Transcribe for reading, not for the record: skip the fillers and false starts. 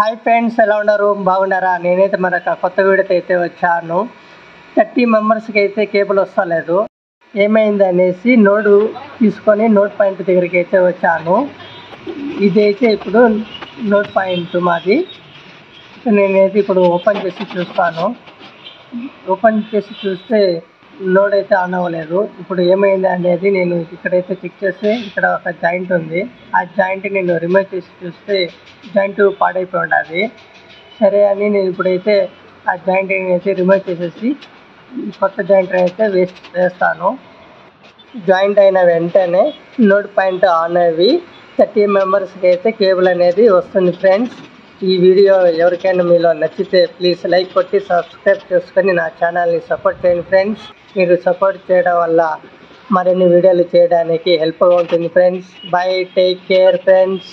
Hi friends, ఎలా ఉన్నారు? బాగున్నారా? నేనైతే మరొక కొత్త వీడియోతో అయితే వచ్చాను. 30 మెంబర్స్కి అయితే కేబుల్ వస్తలేదు. ఏమైంది అనేసి నోడు తీసుకొని నోట్ పాయింట్ దగ్గరికి అయితే వచ్చాను. ఇదైతే ఇప్పుడు నోట్ పాయింట్ మాది. నేనైతే ఇప్పుడు ఓపెన్ చేసి చూస్తాను. ఓపెన్ చేసి చూస్తే లోడ్ అయితే ఆన్ అవ్వలేదు. ఇప్పుడు ఏమైంది అనేది నేను ఇక్కడైతే చెక్ చేస్తే ఇక్కడ ఒక జాయింట్ ఉంది. ఆ జాయింట్ నేను రిమూవ్ చేసి చూస్తే జాయింట్ పాడైపోయి ఉన్నది. సరే అని నేను ఇప్పుడైతే ఆ జాయింట్ అయితే రిమూవ్ చేసేసి కొత్త జాయింట్ అయితే వేస్తాను. జాయింట్ అయిన వెంటనే నోట్ పాయింట్ ఆన్ అయ్యి 30 మెంబర్స్కి అయితే కేబుల్ అనేది వస్తుంది. ఫ్రెండ్స్, ఈ వీడియో ఎవరికైనా మీలో నచ్చితే ప్లీజ్ లైక్ కొట్టి సబ్స్క్రైబ్ చేసుకొని నా ఛానల్ని సపోర్ట్ చేయండి. ఫ్రెండ్స్, మీరు సపోర్ట్ చేయడం వల్ల మరిన్ని వీడియోలు చేయడానికి హెల్ప్గా ఉంటుంది. Friends, by, take care friends.